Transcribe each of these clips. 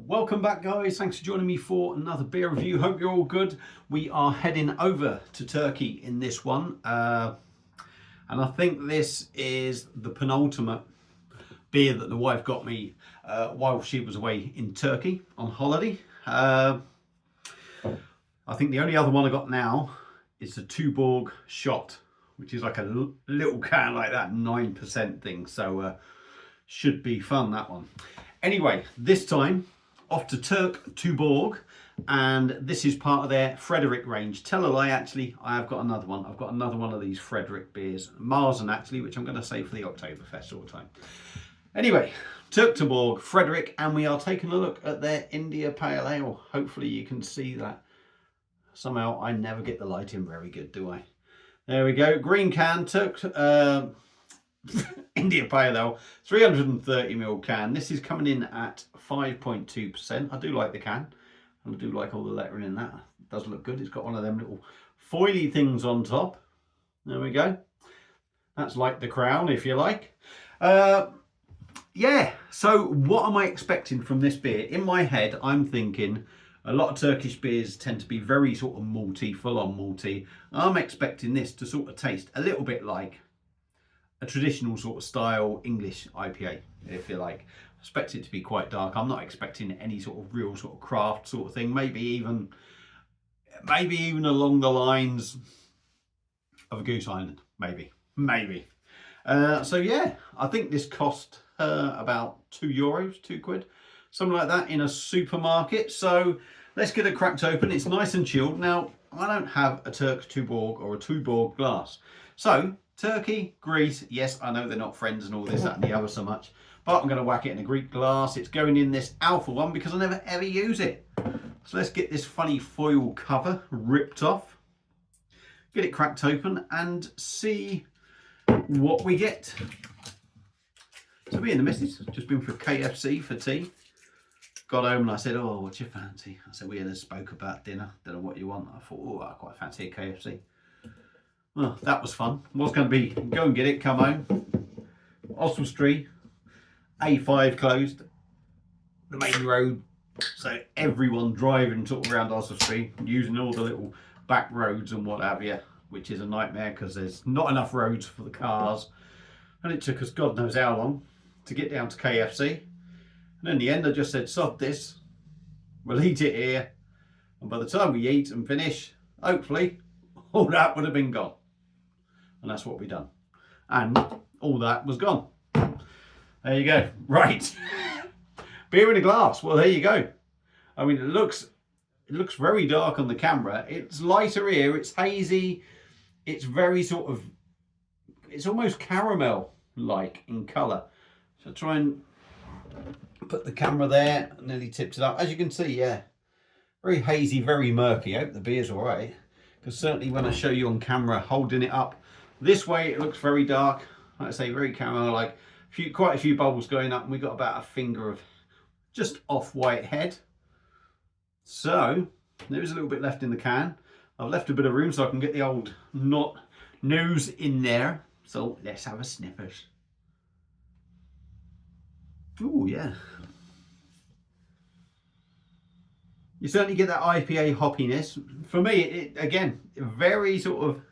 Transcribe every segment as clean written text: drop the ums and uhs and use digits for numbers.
Welcome back, guys. Thanks for joining me for another beer review. Hope you're all good. We are heading over to Turkey in this one, and I think this is the penultimate beer that the wife got me while she was away in Turkey on holiday. I think the only other one I got now is the Tuborg shot, which is like a little can like that, 9% thing. So should be fun, that one. Anyway, this time off to Turk tuborg, and this is part of their Frederick range. Tell a lie, actually, I have got another one. I've got another one of these Frederick beers, Marzen actually, which I'm going to save for the Oktoberfest sort of time. Anyway, Turk tuborg, Frederick, and we are taking a look at their India Pale Ale. Hopefully you can see that. Somehow I never get the light in very good, do I? There we go, green can, Turk India Pale Ale, 330ml can. This is coming in at 5.2%. I do like the can, and I do like all the lettering in that. It does look good. It's got one of them little foily things on top. There we go. That's like the crown, if you like. Yeah, so what am I expecting from this beer? In my head, I'm thinking a lot of Turkish beers tend to be very sort of malty, full-on malty. I'm expecting this to sort of taste a little bit like a traditional sort of style English IPA, if you like. I expect it to be quite dark. I'm not expecting any sort of real sort of craft sort of thing. Maybe even along the lines of a Goose Island. Maybe. So yeah, I think this cost about €2, £2, something like that in a supermarket. So let's get it cracked open. It's nice and chilled. Now, I don't have a Turk tuborg or a tuborg glass. So Turkey, Greece, yes, I know they're not friends and all this, that and the other so much, but I'm going to whack it in a Greek glass. It's going in this alpha one because I never ever use it. So let's get this funny foil cover ripped off, get it cracked open and see what we get. So me and the missus just been for KFC for tea. Got home and I said, oh, what's your fancy? I said, we had a spoke about dinner, don't know what you want. I thought, oh, I quite fancy a KFC. Well, that was fun. Was going to be go and get it, come home. Oswald Street, A5 closed, the main road. So everyone driving sort of around Oswald Street, using all the little back roads and what have you, which is a nightmare because there's not enough roads for the cars. And it took us God knows how long to get down to KFC. And in the end, I just said, sod this, we'll eat it here. And by the time we eat and finish, hopefully, all that would have been gone. And that's what we done. And all that was gone. There you go. Right. Beer in a glass. Well, there you go. I mean, it looks very dark on the camera. It's lighter here. It's hazy. It's very sort of, it's almost caramel-like in colour. So try and put the camera there. Nearly tipped it up. As you can see, yeah. Very hazy, very murky. I hope the beer's all right. Because certainly when I show you on camera, holding it up this way, it looks very dark. Like I say, very caramel, like quite a few bubbles going up, and we got about a finger of just off-white head. So there is a little bit left in the can. I've left a bit of room so I can get the old nose in there. So let's have a sniffers. Oh yeah. You certainly get that IPA hoppiness. For me, it again, very sort of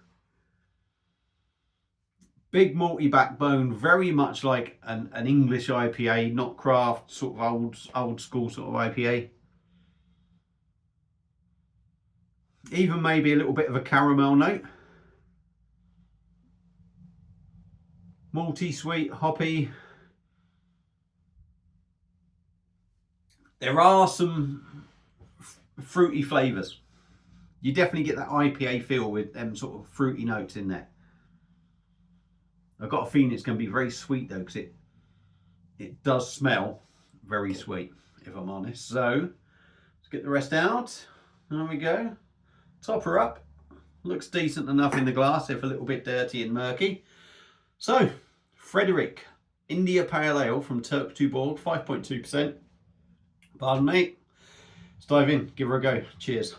big malty backbone, very much like an English IPA, not craft, sort of old school sort of IPA. Even maybe a little bit of a caramel note. Malty, sweet, hoppy. There are some fruity flavours. You definitely get that IPA feel with them sort of fruity notes in there. I've got a feeling it's going to be very sweet though, because it does smell very sweet, if I'm honest. So let's get the rest out. There we go. Top her up. Looks decent enough in the glass, if a little bit dirty and murky. So, Frederick India Pale Ale from Turk tuborg, 5.2%. Pardon me. Let's dive in, give her a go. Cheers.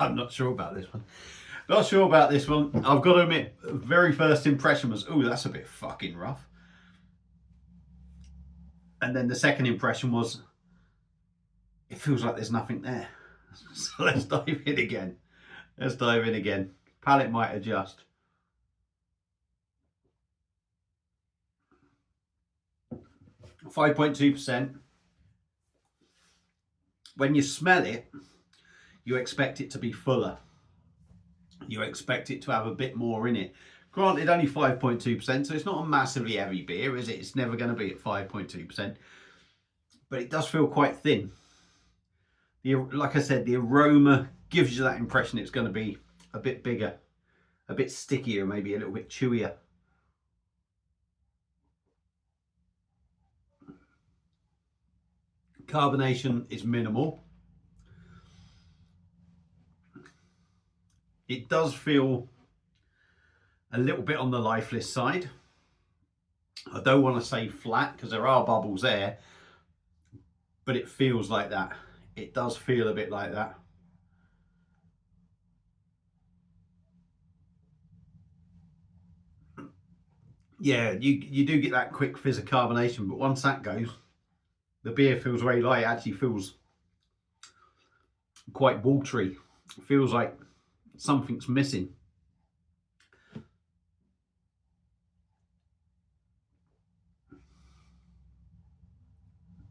I'm not sure about this one. Not sure about this one. I've got to admit, very first impression was, oh, that's a bit fucking rough. And then the second impression was, it feels like there's nothing there. So let's dive in again. Let's dive in again. Palate might adjust. %5.2%. When you smell it, you expect it to be fuller. You expect it to have a bit more in it. Granted, only 5.2%, so it's not a massively heavy beer, is it? It's never going to be at 5.2%. But it does feel quite thin. Like I said, the aroma gives you that impression it's going to be a bit bigger, a bit stickier, maybe a little bit chewier. Carbonation is minimal. It does feel a little bit on the lifeless side. I don't want to say flat because there are bubbles there, but it feels like that. It does feel a bit like that. Yeah, you do get that quick fizz of carbonation, but once that goes, the beer feels very light. It actually feels quite watery. It feels like something's missing.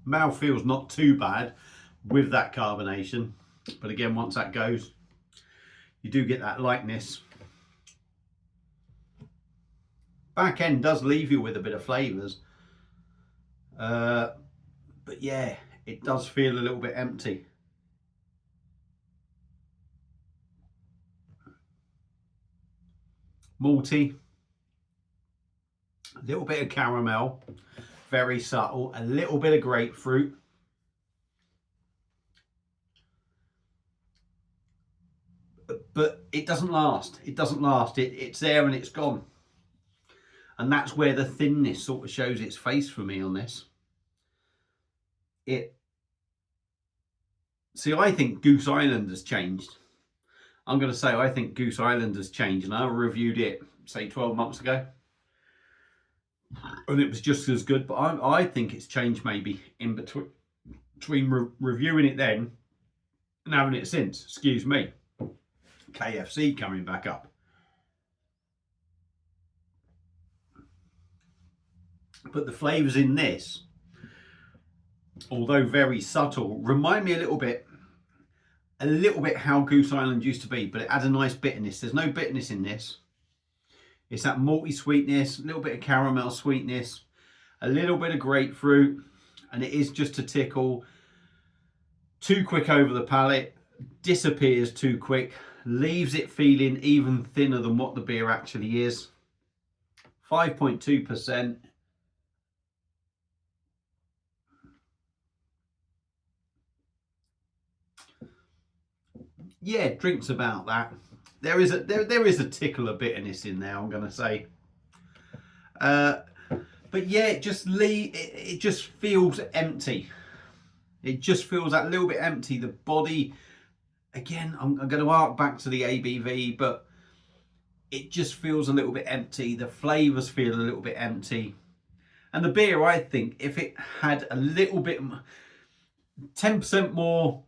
Mouth feels not too bad with that carbonation, but again, once that goes, you do get that lightness. Back end does leave you with a bit of flavours, but yeah, it does feel a little bit empty. Malty, a little bit of caramel, very subtle, a little bit of grapefruit. But it doesn't last. It doesn't last. It's there and it's gone. And that's where the thinness sort of shows its face for me on this. See, I think Goose Island has changed. I'm going to say I think Goose Island has changed, and I reviewed it, say, 12 months ago. And it was just as good, but I think it's changed maybe in between reviewing it then and having it since. Excuse me. KFC coming back up. But the flavours in this, although very subtle, remind me a little bit how Goose Island used to be, but it had a nice bitterness. There's no bitterness in this. It's that malty sweetness, a little bit of caramel sweetness, a little bit of grapefruit, and it is just a tickle. Too quick over the palate, disappears too quick, leaves it feeling even thinner than what the beer actually is. 5.2%. Yeah, drinks about that. There is a tickle of bitterness in there, I'm going to say. But yeah, it just feels empty. It just feels that little bit empty. The body, again, I'm going to arc back to the ABV, but it just feels a little bit empty. The flavours feel a little bit empty. And the beer, I think, if it had a little bit, 10% more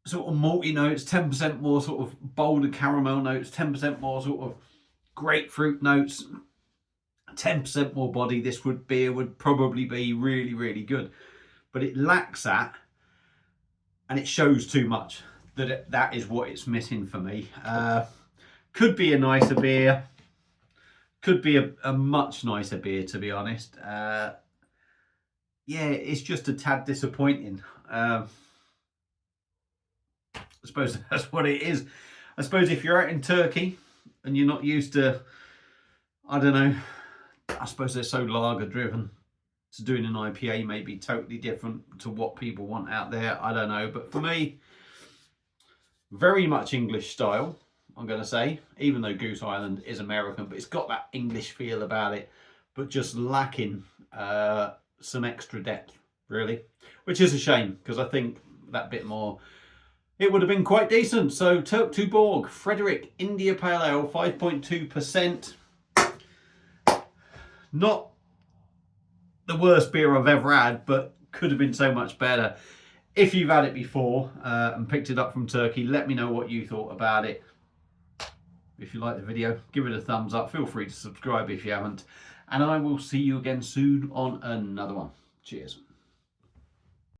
sort of malty notes, 10% more sort of bolder caramel notes, 10% more sort of grapefruit notes, 10% more body, this beer would probably be really, really good. But it lacks that, and it shows too much that is what it's missing for me. Could be a nicer beer, could be a much nicer beer, to be honest. Yeah, it's just a tad disappointing. I suppose that's what it is. I suppose if you're out in Turkey and you're not used to, I don't know, I suppose they're so lager driven, so doing an IPA may be totally different to what people want out there. I don't know, but for me, very much English style. I'm going to say, even though Goose Island is American, but it's got that English feel about it, but just lacking some extra depth, really, which is a shame, because I think that bit more, it would have been quite decent. So Turk Tuborg Frederick India Pale Ale, 5.2%. Not the worst beer I've ever had, but could have been so much better. If you've had it before and picked it up from Turkey, let me know what you thought about it. If you like the video, give it a thumbs up. Feel free to subscribe if you haven't. And I will see you again soon on another one. Cheers.